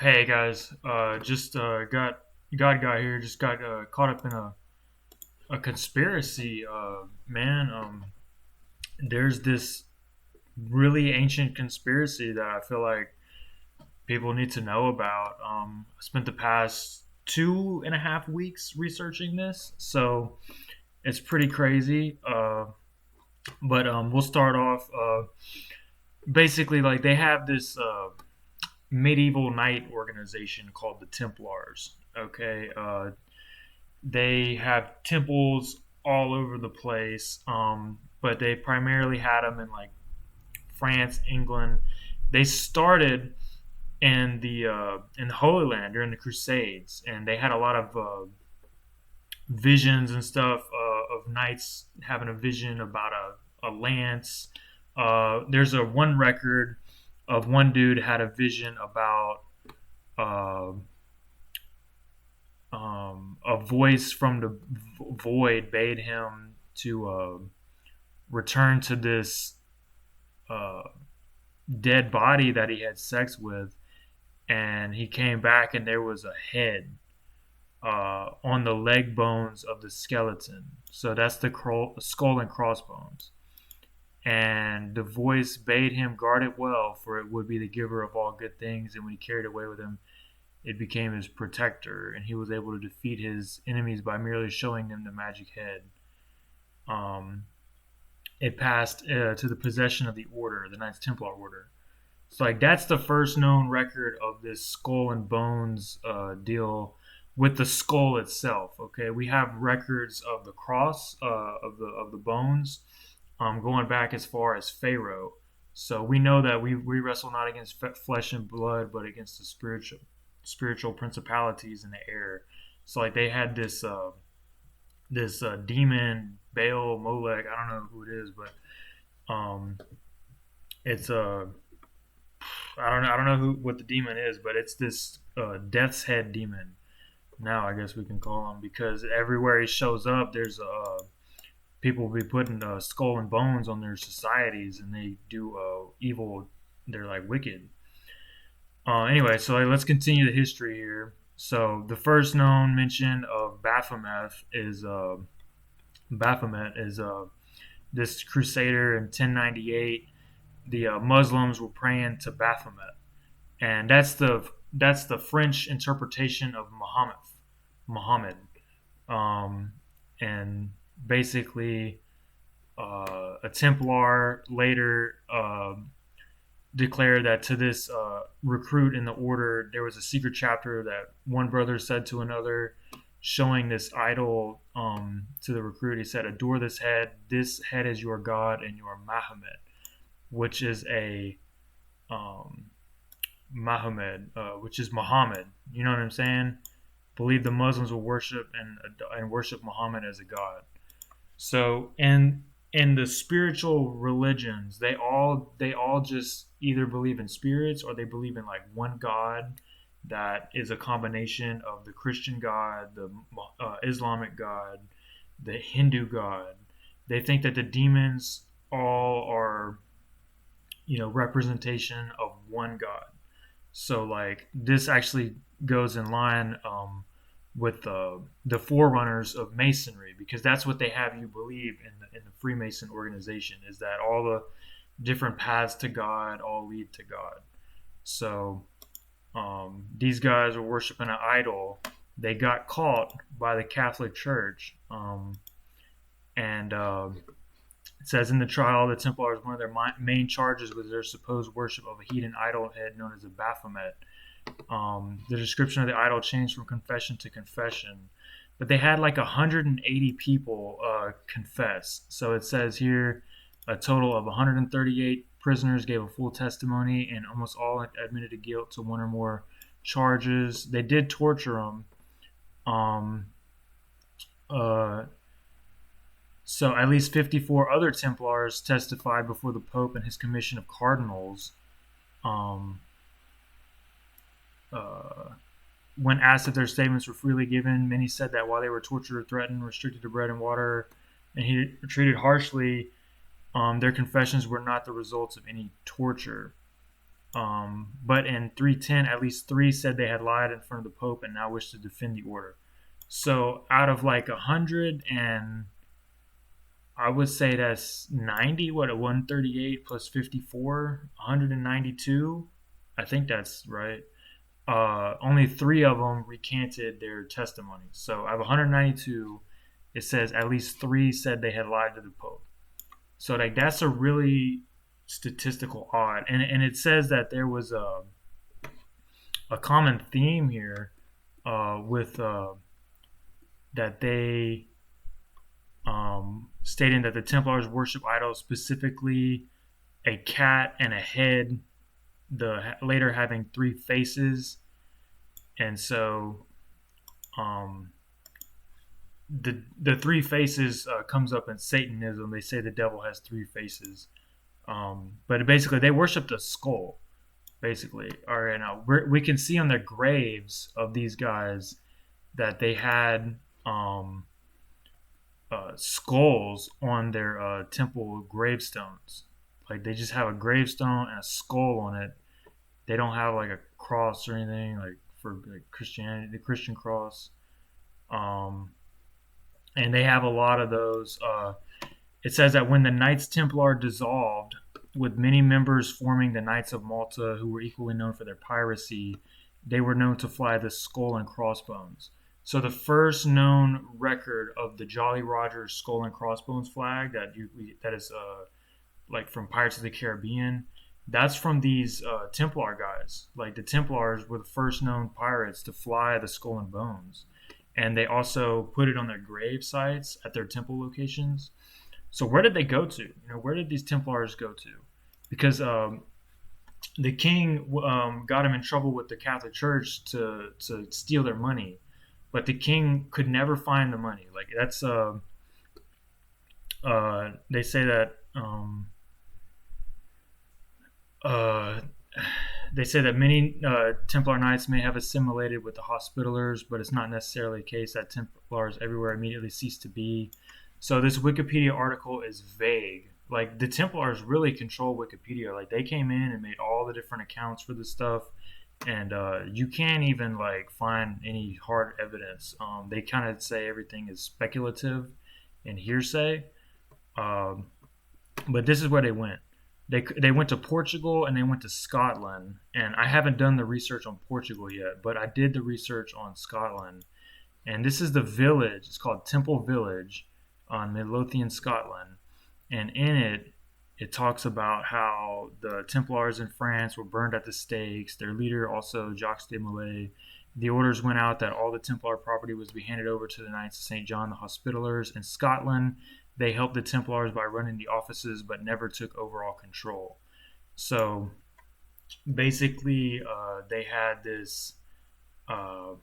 Hey guys, just got God got here. Just got caught up in a conspiracy. Man, there's this really ancient conspiracy that I feel like people need to know about. I spent the past 2.5 weeks researching this, so it's pretty crazy. But we'll start off. Basically, like they have this medieval knight organization called the Templars. Okay, they have temples all over the place, but they primarily had them in like France, England. They started in the Holy Land during the Crusades, and they had a lot of visions and stuff of knights having a vision about a lance. There's a one record of one dude had a vision about uh, a voice from the void bade him to return to this uh, dead body that he had sex with, and he came back, and there was a head on the leg bones of the skeleton. So that's the skull and crossbones. And the voice bade him guard it well, for it would be the giver of all good things. And when he carried it away with him, it became his protector, and he was able to defeat his enemies by merely showing them the magic head. Um, it passed to the possession of the order, the Knights Templar order. So, like, that's the first known record of this skull and bones deal with the skull itself. Okay, we have records of the cross of the bones, going back as far as Pharaoh. So we know that we wrestle not against flesh and blood, but against the spiritual principalities in the air. So like they had this demon Baal Molech. I don't know who it is, but um, it's I don't know who what the demon is, but it's this death's head demon. Now I guess we can call him, because everywhere he shows up, there's people will be putting skull and bones on their societies, and they do evil. They're like wicked. Anyway, so let's continue the history here. So the first known mention of Baphomet is this crusader in 1098. The Muslims were praying to Baphomet, and that's the French interpretation of Muhammad, and basically a Templar later declared that to this recruit in the order, there was a secret chapter that one brother said to another, showing this idol to the recruit. He said, "Adore this head. This head is your God and your Mahomet," which is a um, which is Muhammad. You know what I'm saying? Believe the Muslims will worship and worship Muhammad as a god. So in the spiritual religions, they all just either believe in spirits, or they believe in like one God that is a combination of the Christian God, the Islamic God, the Hindu God. They think that the demons all are, representation of one God. So like this actually goes in line with the forerunners of Masonry, because that's what they have you believe in the Freemason organization, is that all the different paths to God all lead to God. So these guys were worshiping an idol. They got caught by the Catholic Church, and it says in the trial, the Templars, one of their main charges was their supposed worship of a heathen idol head known as a Baphomet. The description of the idol changed from confession to confession, but they had like 180 people confess. So it says here a total of 138 prisoners gave a full testimony, and almost all admitted to guilt to one or more charges. They did torture them. Um, uh, so at least 54 other Templars testified before the Pope and his commission of cardinals. Um, uh, when asked if their statements were freely given, many said that while they were tortured, threatened, restricted to bread and water, and he treated harshly, their confessions were not the results of any torture. But in 310, at least 3 said they had lied in front of the Pope and now wish to defend the order. So out of like 100 and I would say that's 90, what, a 138 plus 54, 192. I think that's right. Only 3 of them recanted their testimony. So out of 192, it says at least 3 said they had lied to the Pope. So like that's a really statistical odd, and it says that there was a common theme here with that they stating that the Templars worship idols, specifically a cat and a head, the later having 3 faces, and so um, the 3 faces comes up in Satanism. They say the devil has 3 faces, but basically they worship the skull. Basically, all right. Now we can see on the graves of these guys that they had skulls on their temple gravestones. Like they just have a gravestone and a skull on it. They don't have like a cross or anything like for like Christianity, the Christian cross. Um, and they have a lot of those. It says that when the Knights Templar dissolved, with many members forming the Knights of Malta, who were equally known for their piracy, they were known to fly the skull and crossbones. So the first known record of the Jolly Roger skull and crossbones flag that is like from Pirates of the Caribbean, that's from these Templar guys. Like the Templars were the first known pirates to fly the skull and bones, and they also put it on their grave sites at their temple locations. So where did they go to? Where did these Templars go to? Because the king got him in trouble with the Catholic Church to steal their money, but the king could never find the money. Like that's they say that uh, they say that many Templar Knights may have assimilated with the Hospitallers, but it's not necessarily the case that Templars everywhere immediately cease to be. So this Wikipedia article is vague. Like the Templars really control Wikipedia. Like they came in and made all the different accounts for this stuff, and you can't even like find any hard evidence. They kind of say everything is speculative and hearsay. Um, but this is where they went. They went to Portugal and they went to Scotland, and I haven't done the research on Portugal yet, but I did the research on Scotland, and this is the village. It's called Temple Village on Midlothian, Scotland, and in it, it talks about how the Templars in France were burned at the stakes. Their leader, also Jacques de Molay, the orders went out that all the Templar property was to be handed over to the Knights of St. John, the Hospitallers. In Scotland, they helped the Templars by running the offices, but never took overall control. So basically, they had this, uh,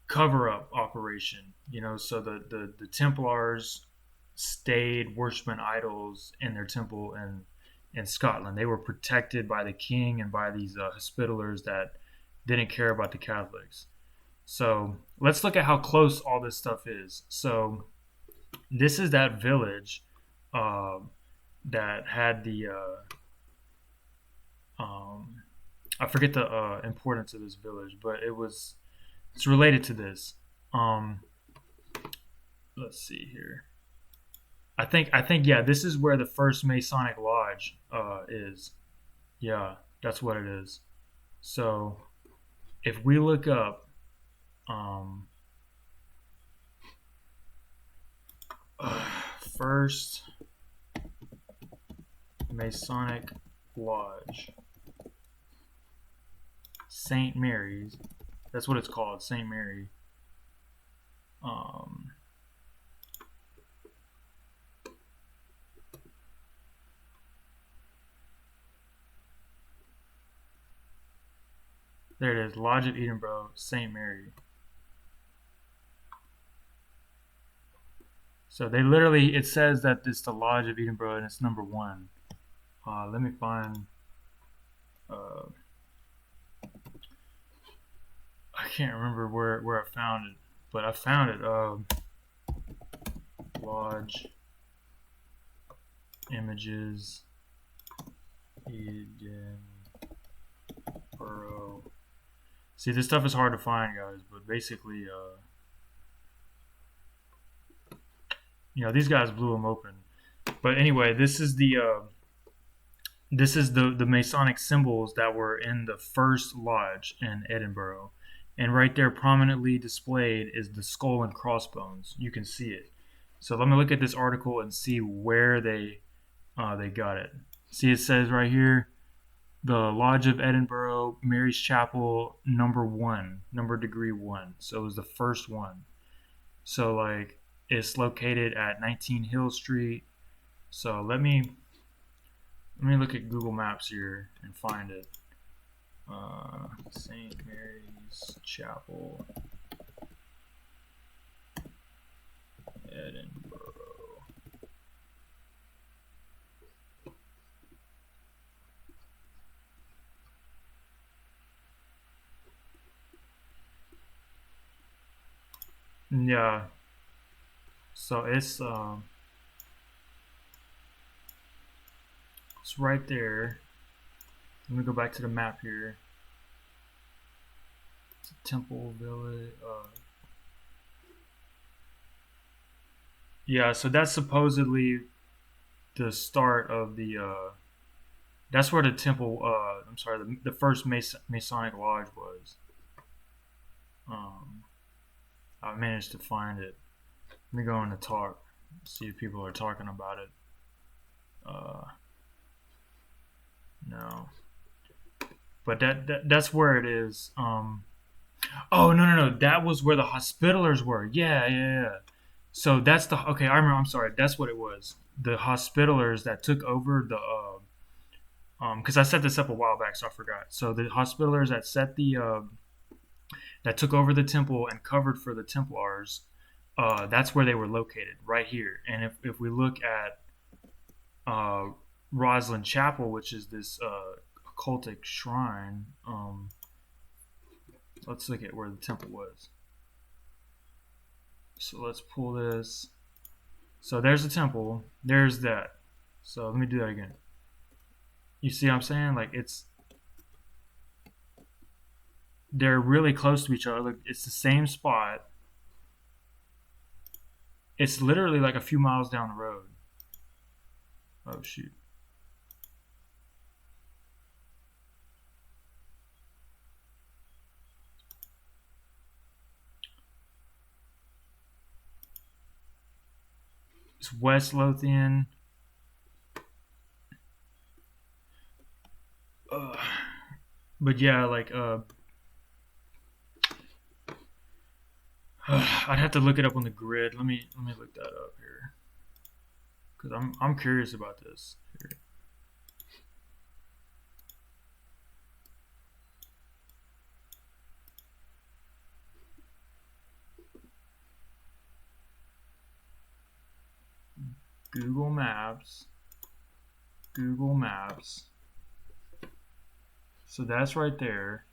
cover up operation. So the Templars stayed worshiping idols in their temple in Scotland. They were protected by the king and by these Hospitallers that didn't care about the Catholics. So let's look at how close all this stuff is. So this is that village uh, that had the I forget the importance of this village, but it's related to this. Um, let's see here. I think yeah, this is where the first Masonic lodge is. Yeah, that's what it is. So if we look up um, first Masonic lodge, St. Mary's, that's what it's called, St. Mary. Um, there it is, Lodge of Edinburgh, St. Mary. So they literally, it says that it's the Lodge of Edinburgh and it's number 1. Let me find. Uh, I can't remember where I found it, but I found it. Lodge images Edinburgh. See, this stuff is hard to find, guys, but basically, these guys blew them open. But anyway, this is the Masonic symbols that were in the first lodge in Edinburgh, and right there, prominently displayed, is the skull and crossbones. You can see it. So let me look at this article and see where they got it. See, it says right here, the Lodge of Edinburgh, Mary's Chapel, number 1, number degree 1. So it was the first one. So like it's located at 19 Hill Street. So let me look at Google Maps here and find it. St. Mary's Chapel, Edinburgh. Yeah. So it's right there. Let me go back to the map here. It's a Temple Village. Yeah, so that's supposedly the start of the. That's where the temple. I'm sorry, the first Masonic lodge was. I managed to find it. Let me go in the talk, see if people are talking about it. No, but that's where it is. Oh, no, that was where the Hospitallers were. Yeah. So that's the okay. I remember. I'm sorry. That's what it was. The Hospitallers that took over the because I set this up a while back, so I forgot. So the Hospitallers that that took over the temple and covered for the Templars. That's where they were located, right here. And if we look at Rosslyn Chapel, which is this occultic shrine, let's look at where the temple was. So let's pull this. So there's the temple. There's that. So let me do that again. You see what I'm saying? Like they're really close to each other. Look, it's the same spot. It's literally like a few miles down the road. Oh shoot. It's West Lothian. But yeah, like I'd have to look it up on the grid. Let me look that up here because I'm curious about this. Here. Google Maps. So that's right there.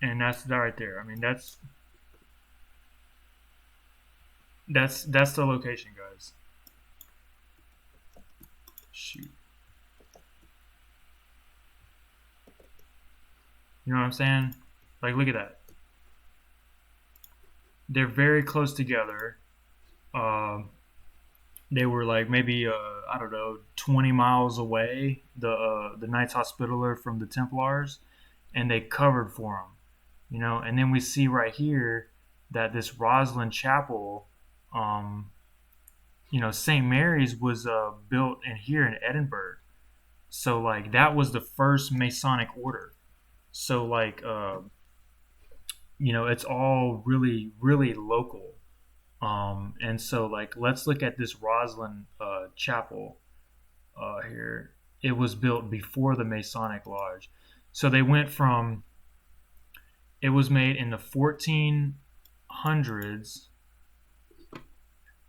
And that's that right there. I mean, that's the location, guys. Shoot. You know what I'm saying? Like, look at that. They're very close together. They were like maybe I don't know 20 miles away. The Knights Hospitaller from the Templars, and they covered for them. And then we see right here that this Rosslyn Chapel, St. Mary's was built in here in Edinburgh. So like that was the first Masonic order. So like it's all really really local. And so like let's look at this Rosslyn Chapel here. It was built before the Masonic Lodge. So they went from it was made in the 1400s,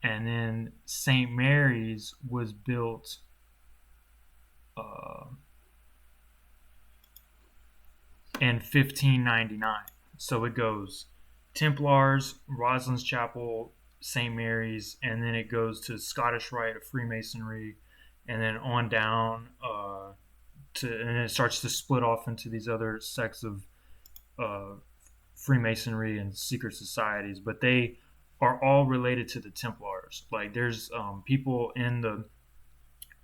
and then St. Mary's was built in 1599. So it goes Templars, Roslyn's Chapel, St. Mary's, and then it goes to Scottish Rite of Freemasonry, and then on down and it starts to split off into these other sects of uh, Freemasonry and secret societies, but they are all related to the Templars. Like there's people in the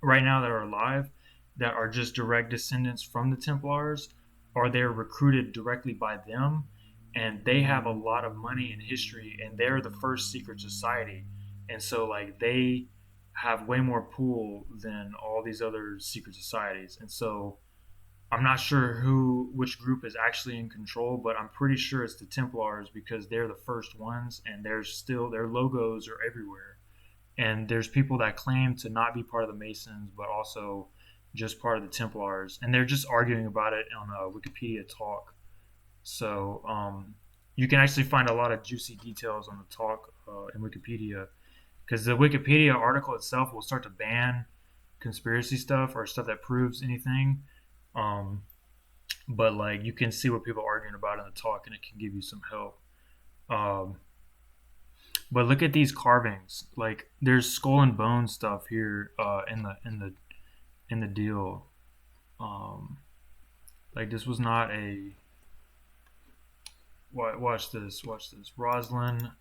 right now that are alive that are just direct descendants from the Templars, or they're recruited directly by them, and they have a lot of money and history, and they're the first secret society, and so like they have way more pull than all these other secret societies, and so I'm not sure which group is actually in control, but I'm pretty sure it's the Templars because they're the first ones, and their logos are everywhere. And there's people that claim to not be part of the Masons, but also just part of the Templars, and they're just arguing about it on a Wikipedia talk. So you can actually find a lot of juicy details on the talk in Wikipedia, because the Wikipedia article itself will start to ban conspiracy stuff or stuff that proves anything. Um, but like you can see what people are arguing about in the talk, and it can give you some help. Um, but look at these carvings. Like there's skull and bone stuff here in the deal. Um, like this was not a. Watch this. Watch this. Roslyn.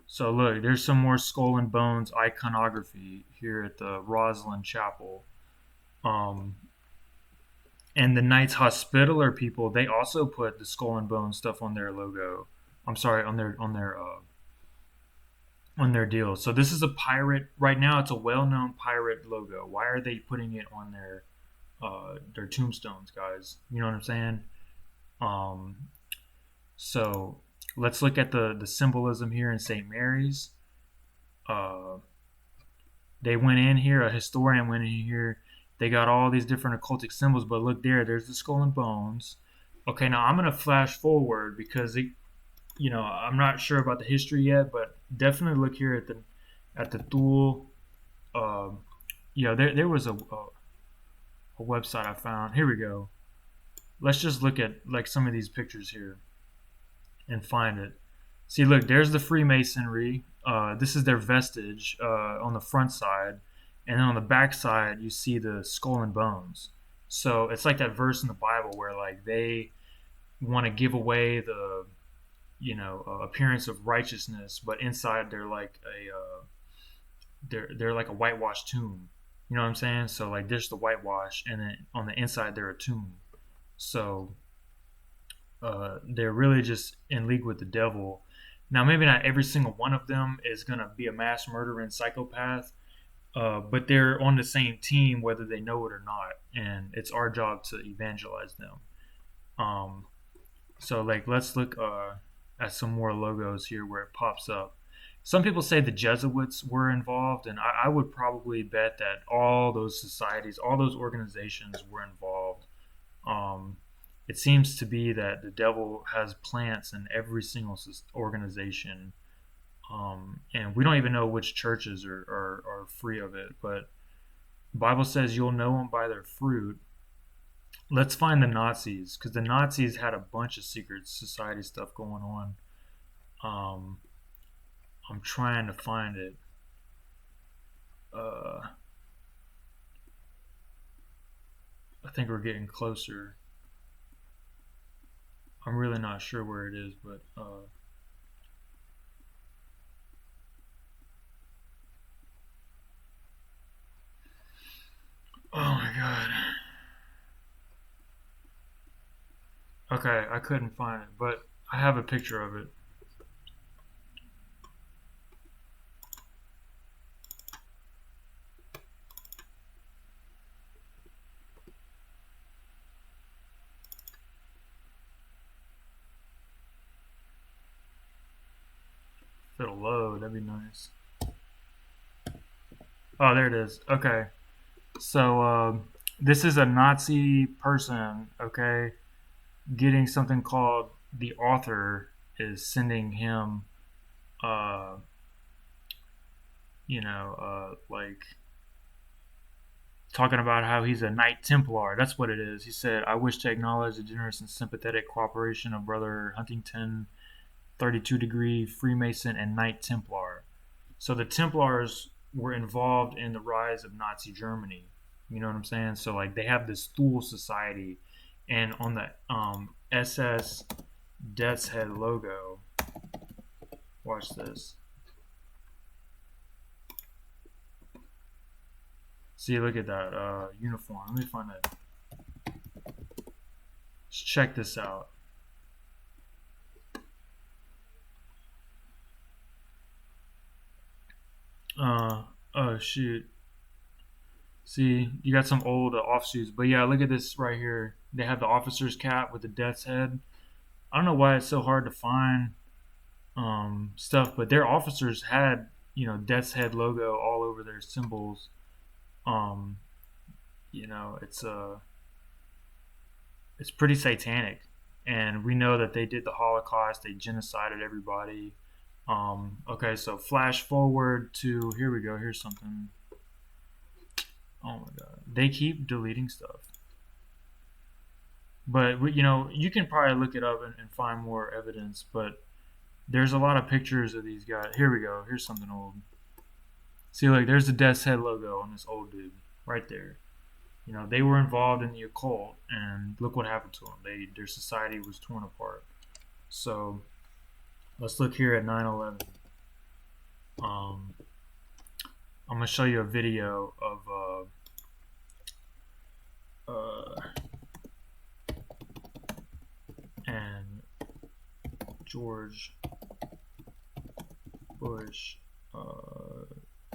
So look, there's some more skull and bones iconography here at the Roslyn Chapel. Um, and the Knights Hospitaller people, they also put the skull and bone stuff on their logo. I'm sorry, on their deal. So this is a pirate right now. It's a well-known pirate logo. Why are they putting it on their tombstones, guys? You know what I'm saying? Um, so let's look at the symbolism here in St. Mary's. Uh, they went in here. A historian went in here. They got all these different occultic symbols, but look there. There's the skull and bones. Okay, now I'm gonna flash forward because I'm not sure about the history yet, but definitely look here at the Thule. Um, there was a website I found. Here we go. Let's just look at like some of these pictures here and find it. See, look, there's the Freemasonry. This is their vestige on the front side, and then on the back side you see the skull and bones. So it's like that verse in the Bible where like they want to give away the appearance of righteousness, but inside they're like a whitewashed tomb. You know what I'm saying? So like there's the whitewash, and then on the inside they're a tomb. So they're really just in league with the devil. Now maybe not every single one of them is gonna be a mass murdering psychopath, but they're on the same team whether they know it or not, and it's our job to evangelize them. Um, so like let's look at some more logos here where it pops up. Some people say the Jesuits were involved, and I would probably bet that all those societies, all those organizations were involved. Um, it seems to be that the devil has plants in every single organization, and we don't even know which churches are free of it. But the Bible says you'll know them by their fruit. Let's find the Nazis because the Nazis had a bunch of secret society stuff going on. Um, I'm trying to find it. Uh, I think we're getting closer. I'm really not sure where it is, but oh my god. Okay, I couldn't find it, but I have a picture of it. If it'll load, that'd be nice. Oh, there it is. Okay. So this is a Nazi person, okay, getting something called the author is sending him, uh, like talking about how he's a Knight Templar. That's what it is. He said, "I wish to acknowledge the generous and sympathetic cooperation of Brother Huntington, 32-degree Freemason and Knight Templar." So the Templars were involved in the rise of Nazi Germany. You know what I'm saying? So like they have this Thule society, and on the SS Death's Head logo, watch this. See, look at that uniform. Let me find that. Let's check this out. Oh shoot. See, you got some old offshoots, but yeah, look at this right here. They have the officer's cap with the death's head. I don't know why it's so hard to find stuff, but their officers had, death's head logo all over their symbols. It's pretty satanic, and we know that they did the Holocaust. They genocided everybody. Okay, so flash forward to, here we go. Here's something. Oh my god, they keep deleting stuff. But you can probably look it up and find more evidence. But there's a lot of pictures of these guys. Here we go. Here's something old. See, like there's the Death's Head logo on this old dude right there. They were involved in the occult, and look what happened to them. Their society was torn apart. So let's look here at 9/11. I'm gonna show you a video of and George Bush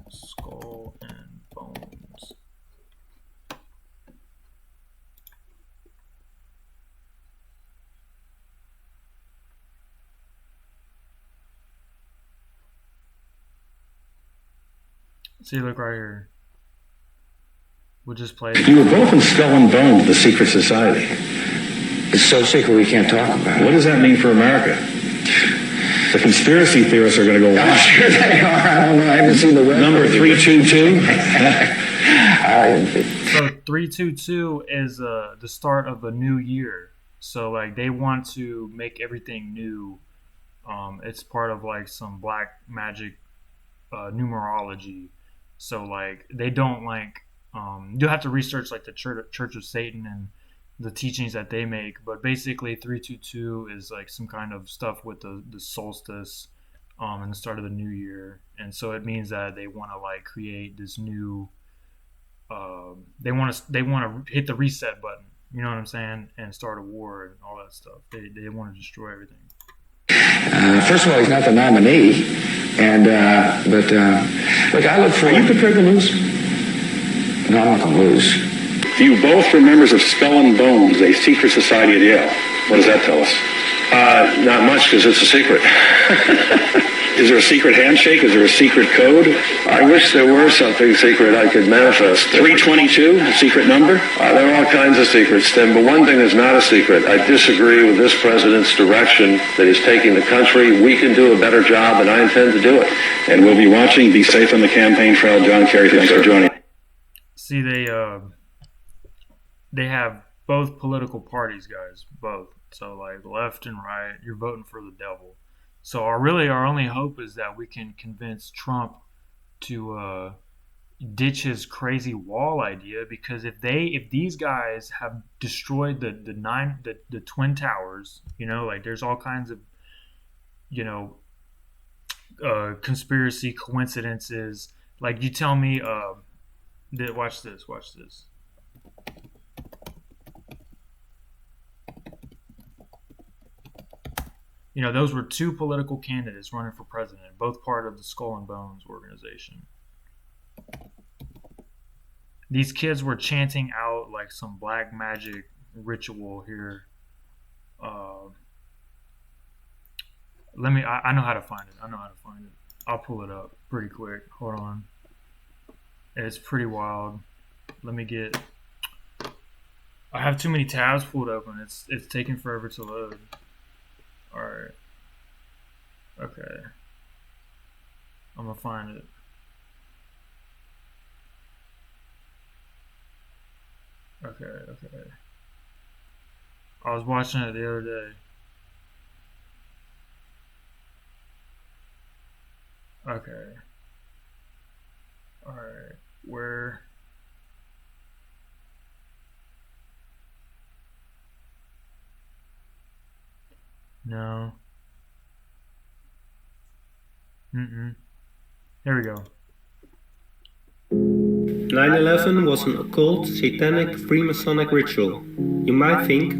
skull and bones. See, look right here. We'll just play it. You were both in Skull and Bones, the secret society. It's so secret we can't talk about it. What does that mean for America? The conspiracy theorists are going to go I'm wild. sure they are. I don't know. I haven't seen the rest. Number 322. So 322 is the start of a new year. So like they want to make everything new. It's part of like some black magic numerology. So like they don't like you'll have to research like the Church of Satan and the teachings that they make, but basically 322 is like some kind of stuff with the solstice and the start of the new year, and so it means that they want to like create this new they want to hit the reset button, you know what I'm saying, and start a war and all that stuff. They want to destroy everything. First of all, he's not the nominee, and but look, I look for. Are you prepared to lose? No, I'm not going to lose. You both were members of Skull and Bones, a secret society at Yale. What does that tell us? Not much, because it's a secret. Is there a secret handshake? Is there a secret code? I wish there were something secret I could manifest. 322, a secret number? There are all kinds of secrets, Tim, but one thing is not a secret. I disagree with this president's direction that he's taking the country. We can do a better job, and I intend to do it. And we'll be watching. Be safe on the campaign trail. John Kerry, thanks for joining. See, they have both political parties, guys, both. So like left and right, you're voting for the devil. So our only hope is that we can convince Trump to ditch his crazy wall idea, because if these guys have destroyed the twin towers, like there's all kinds of conspiracy coincidences. Like you tell me that watch this. Those were two political candidates running for president, both part of the Skull and Bones organization. These kids were chanting out like some black magic ritual here. I know how to find it. I'll pull it up pretty quick. Hold on. It's pretty wild. I have too many tabs pulled open. It's taking forever to load. Alright. Okay. I'm gonna find it. Okay, okay. I was watching it the other day. Okay. All right. Where? No. Mm-mm. Here we go. 9/11 was an occult, satanic, Freemasonic ritual. You might think,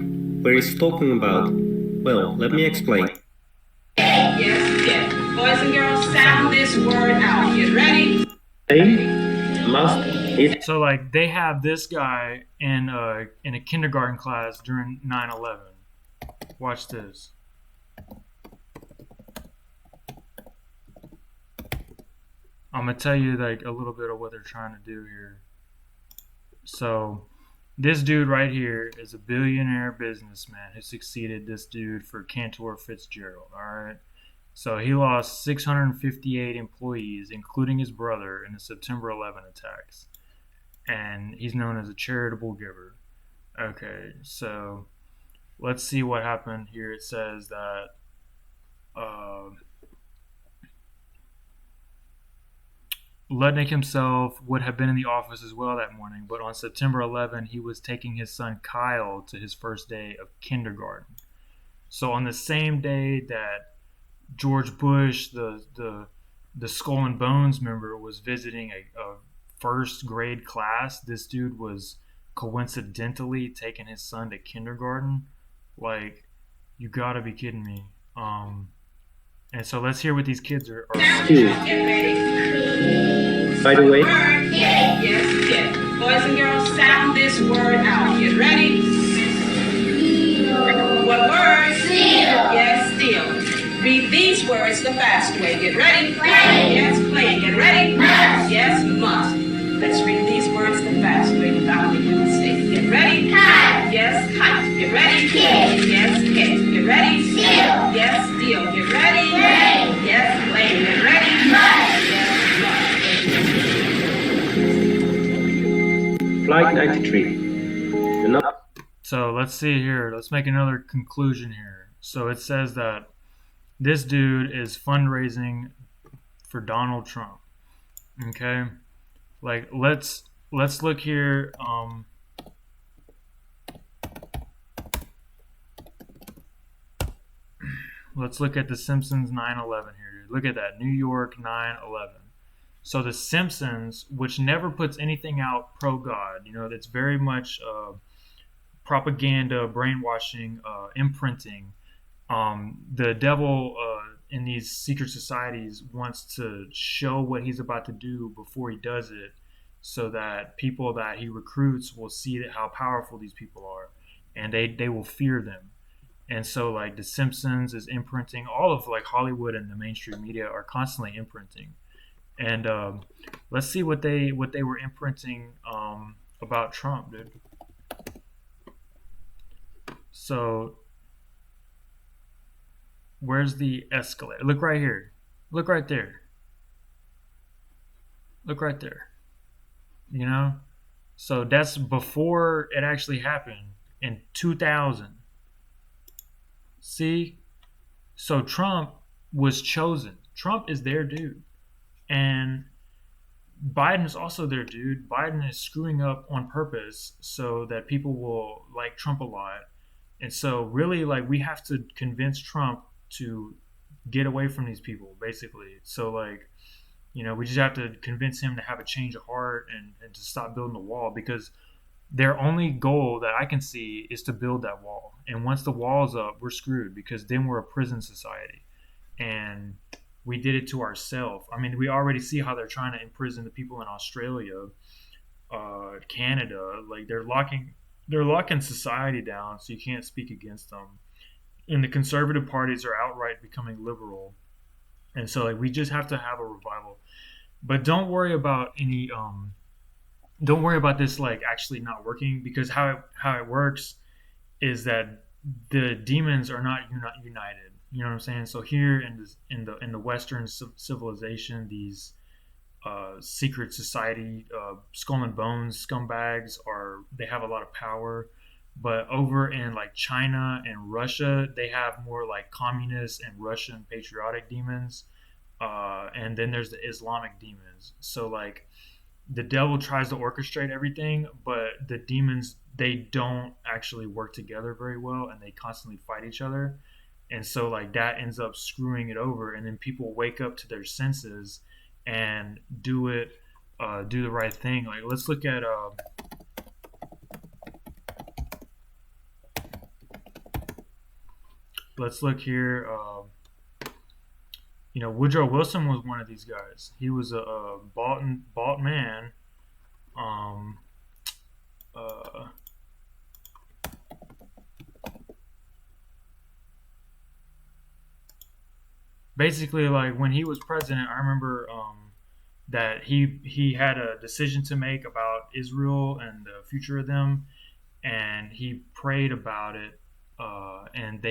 what is he talking about? Well, let me explain. Yes, yes. Boys and girls, sound this word out. Get ready. A must is So like they have this guy in a kindergarten class during 9/11. Watch this. I'm gonna tell you like a little bit of what they're trying to do here. So this dude right here is a billionaire businessman who succeeded this dude for Cantor Fitzgerald. All right. So he lost 658 employees, including his brother, in the September 11 attacks, and he's known as a charitable giver. Okay, so let's see what happened here. It says that uh, Lutnick himself would have been in the office as well that morning, but on September 11, he was taking his son Kyle to his first day of kindergarten. So on the same day that George Bush, the Skull and Bones member, was visiting a first grade class, this dude was coincidentally taking his son to kindergarten. Like, you gotta be kidding me. And so let's hear what these kids are two. Get ready. By the way, Word. Yes, yes. Boys and girls, sound this word out. Get ready. What word? Steal. Yes, steal. Read these words the fast way. Get ready. Play. Yes, play. Get ready. Must. Yes, must. Let's read these words the fast way without making a mistake. Get ready. Kite. Yes, kite. Get ready. Kid. Yes, kid. Get ready. Steal. Yes, steal. Get ready. Play. Yes, play. Get ready. Must. Yes, must. Flight 93. Enough. So let's see here. Let's make another conclusion here. So it says that this dude is fundraising for Donald Trump. Okay, like let's look here. Let's look at The Simpsons 9/11 here. Look at that, New York 9/11. So The Simpsons, which never puts anything out pro God, you know, that's very much propaganda, brainwashing, imprinting. The devil in these secret societies wants to show what he's about to do before he does it, so that people that he recruits will see how powerful these people are, and they will fear them. And so like The Simpsons is imprinting. All of like Hollywood and the mainstream media are constantly imprinting. And let's see what they were imprinting about Trump, dude. So where's the escalator? Look right here. Look right there. Look right there. You know? So that's before it actually happened in 2000. See? So Trump was chosen. Trump is their dude. And Biden is also their dude. Biden is screwing up on purpose so that people will like Trump a lot. And so really like we have to convince Trump to get away from these people, basically. So like, you know, we just have to convince him to have a change of heart and to stop building the wall, because their only goal that I can see is to build that wall. And once the wall's up, we're screwed, because then we're a prison society. And we did it to ourselves. I mean, we already see how they're trying to imprison the people in Australia, Canada. Like they're locking society down, so you can't speak against them. And the conservative parties are outright becoming liberal. And so like we just have to have a revival. But don't worry about this like actually not working, because how it works is that the demons are not united. You know what I'm saying? So here in the Western civilization, these secret society, skull and bones scumbags they have a lot of power. But over in like China and Russia, they have more like communist and Russian patriotic demons. And then there's the Islamic demons. So like the devil tries to orchestrate everything, but the demons, they don't actually work together very well, and they constantly fight each other. And so like that ends up screwing it over, and then people wake up to their senses and do the right thing. Like let's look here. Woodrow Wilson was one of these guys. He was a bought man. Um, uh, Basically, like when he was president, I remember that he had a decision to make about Israel and the future of them, and he prayed about it, and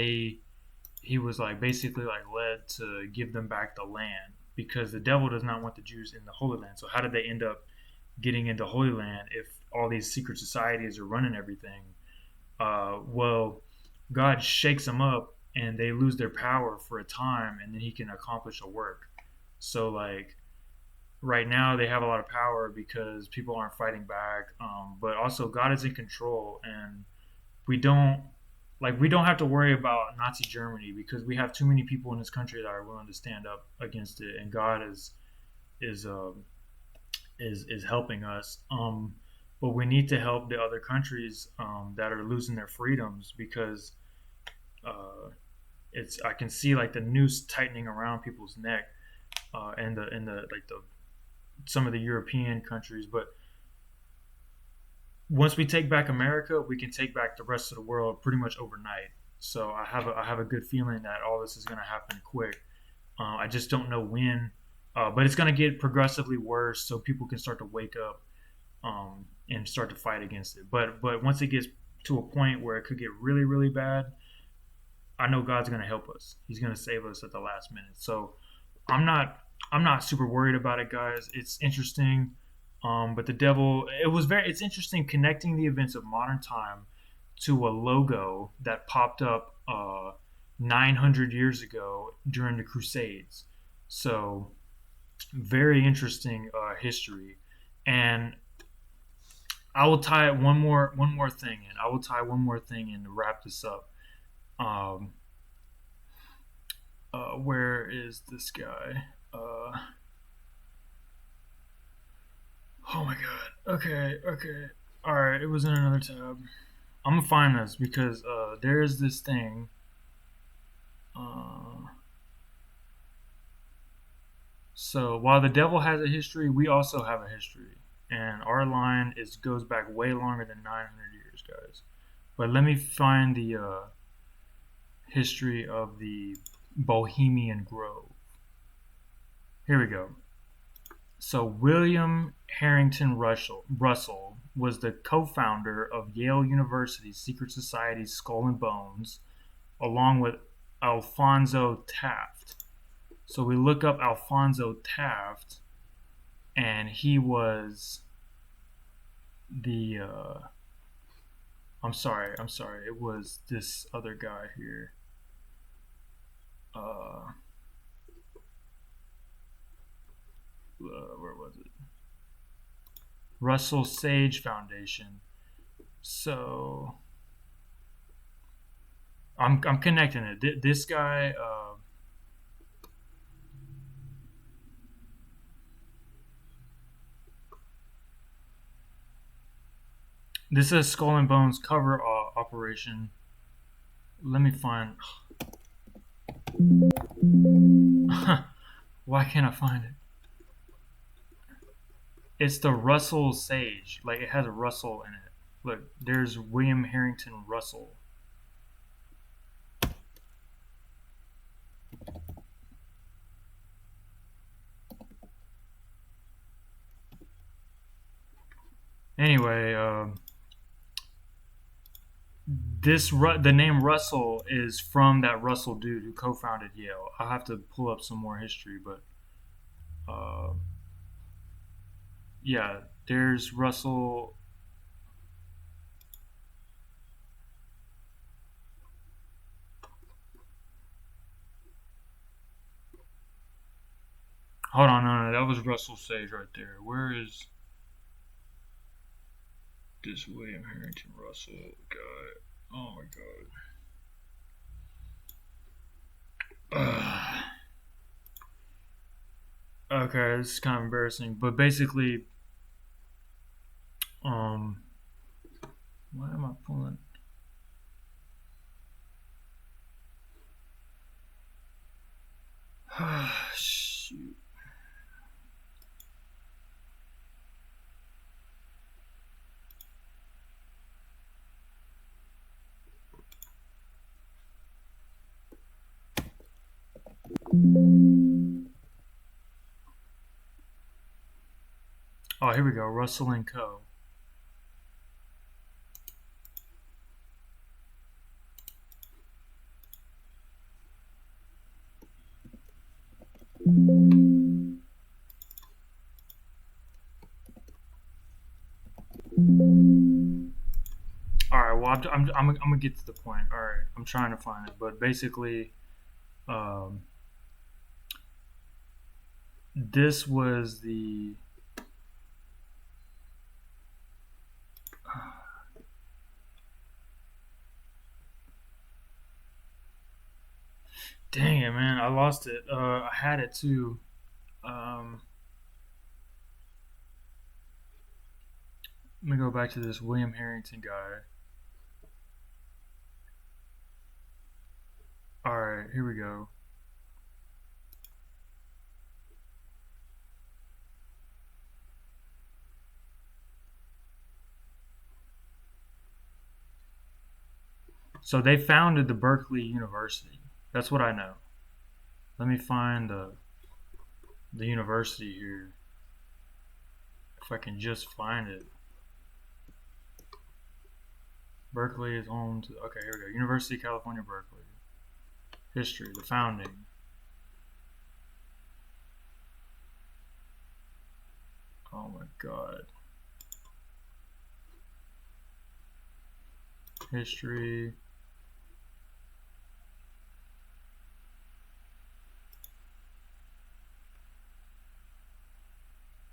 he was like basically like led to give them back the land because the devil does not want the Jews in the Holy Land. So how did they end up getting into Holy Land if all these secret societies are running everything? Well, God shakes them up and they lose their power for a time, and then He can accomplish a work. So like right now they have a lot of power because people aren't fighting back, but also God is in control, and we don't we don't have to worry about Nazi Germany because we have too many people in this country that are willing to stand up against it, and God is is helping us. But we need to help the other countries that are losing their freedoms because it's I can see like the noose tightening around people's neck, and the some of the European countries. But once we take back America, we can take back the rest of the world pretty much overnight. So I have a good feeling that all this is going to happen quick. I just don't know when, but it's going to get progressively worse, so people can start to wake up and start to fight against it. But once it gets to a point where it could get really really bad, I know God's going to help us. He's going to save us at the last minute. So I'm not super worried about it, guys. It's interesting. But the devil, it's interesting connecting the events of modern time to a logo that popped up 900 years ago during the Crusades. So very interesting history. And I will tie one more thing in. I will tie one more thing in to wrap this up. Where is this guy? Oh my god. Okay. Alright, it was in another tab. I'm gonna find this because there's this thing. So while the devil has a history, we also have a history. And our line goes back way longer than 900 years, guys. But let me find the history of the Bohemian Grove. Here we go. So William Harrington Russell was the co-founder of Yale University's secret society Skull and Bones, along with Alfonso Taft. So we look up Alfonso Taft, and he was the I'm sorry. It was this other guy here. Where was it? Russell Sage Foundation. So I'm connecting it. This guy. This is Skull and Bones cover operation. Let me find. Why can't I find it? It's the Russell Sage. Like it has a Russell in it. Look, there's William Harrington Russell. Anyway, the name Russell is from that Russell dude who co-founded Yale. I'll have to pull up some more history, but Yeah, there's Russell. Hold on, no, that was Russell Sage right there. Where is this William Harrington Russell guy? Oh my god. Okay, this is kind of embarrassing, but basically, um, why am I pulling? Shoot. Oh, here we go. Russell and Co. All right. Well, I'm gonna get to the point. All right. I'm trying to find it, but basically, um, this was the. Dang it, man! I lost it. I had it too. Um, Let me go back to this William Harrington guy. All right, here we go. So they founded the Berkeley University. That's what I know. Let me find the university here. If I can just find it. Berkeley is home to. Okay, here we go. University of California, Berkeley. History, the founding. Oh my god. History.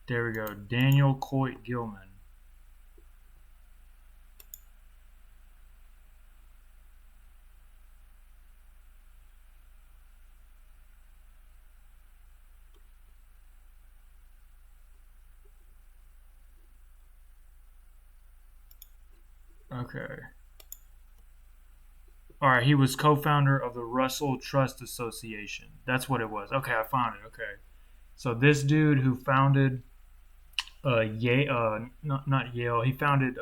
There we go. Daniel Coit Gilman. Okay. All right, he was co-founder of the Russell Trust Association. That's what it was. Okay, I found it. Okay. So this dude who founded Yale, not Yale. He founded.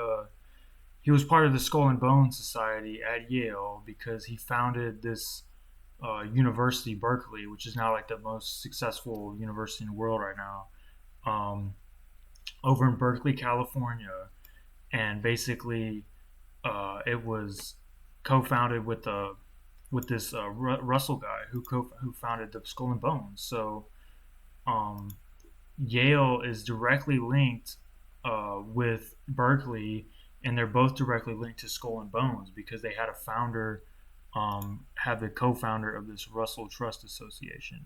He was part of the Skull and Bones Society at Yale because he founded this university, Berkeley, which is now like the most successful university in the world right now, um, over in Berkeley, California, and basically it was co-founded with this Russell guy who founded the Skull and Bones. So um, Yale is directly linked with Berkeley, and they're both directly linked to Skull and Bones because they had a founder, had the co-founder of this Russell Trust Association.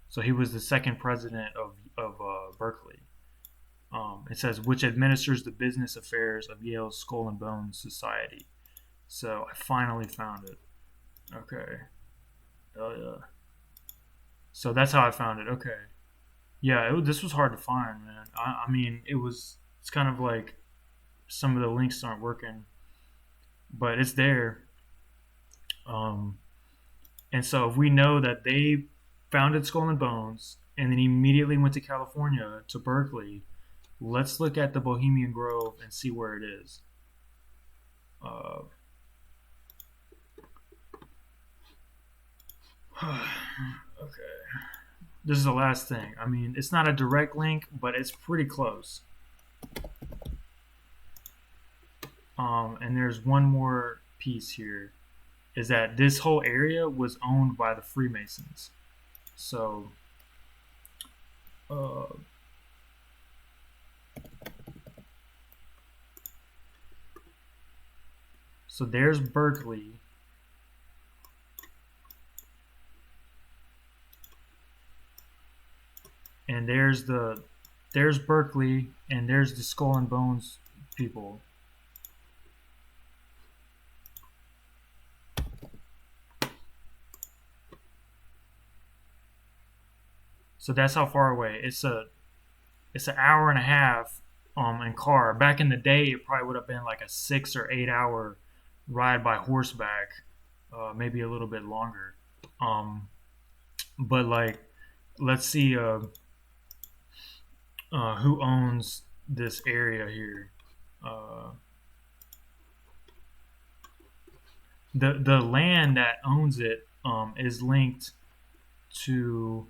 So he was the second president of Berkeley. It says which administers the business affairs of Yale's Skull and Bones Society. So I finally found it. Okay. Oh yeah. So that's how I found it. Okay. Yeah, this was hard to find, man. I mean, it's kind of like some of the links aren't working, but it's there. Um, and so if we know that they founded Skull and Bones and then immediately went to California to Berkeley, let's look at the Bohemian Grove and see where it is. Uh, okay. This is the last thing. I mean, it's not a direct link, but it's pretty close. And there's one more piece here, is that this whole area was owned by the Freemasons. So, So there's Berkeley. And there's Berkeley, and there's the Skull and Bones people. So that's how far away. It's an hour and a half in car. Back in the day, it probably would have been like a 6 or 8 hour ride by horseback, maybe a little bit longer. But like, let's see who owns this area here. The land that owns it is linked to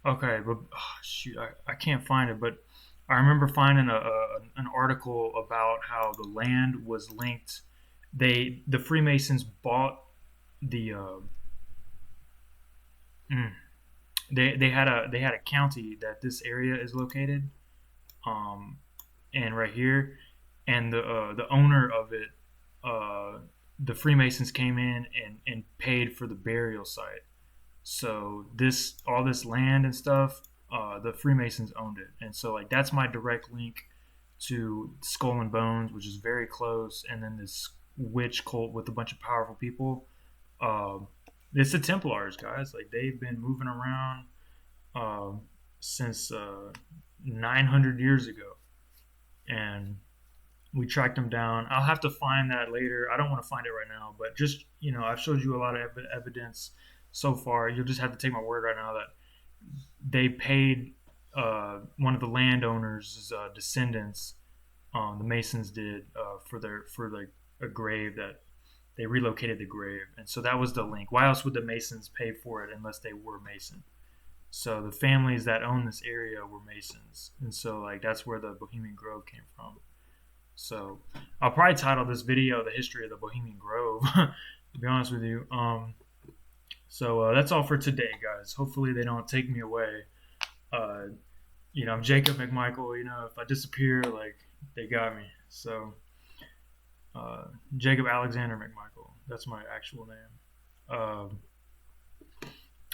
okay, but shoot, I can't find it, but I remember finding an article about how the land was linked. The Freemasons bought the they had a county that this area is located, and right here, and the owner of it, the Freemasons came in and paid for the burial site. So all this land and stuff, the Freemasons owned it, and so like that's my direct link to Skull and Bones, which is very close, and then this witch cult with a bunch of powerful people. It's the Templars, guys. Like they've been moving around since 900 years ago, and we tracked them down. I'll have to find that later. I don't want to find it right now, but just I've showed you a lot of evidence so far. You'll just have to take my word right now that they paid one of the landowners' descendants, the Masons did, for a grave that they relocated the grave, and so that was the link. Why else would the Masons pay for it unless they were Mason? So the families that own this area were Masons, and so like that's where the Bohemian Grove came from. So I'll probably title this video "The History of the Bohemian Grove." To be honest with you, so that's all for today, guys. Hopefully they don't take me away. I'm Jacob McMichael. If I disappear, like they got me. So Jacob Alexander McMichael. That's my actual name. All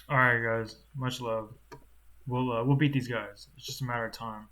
right, guys. Much love. We'll beat these guys. It's just a matter of time.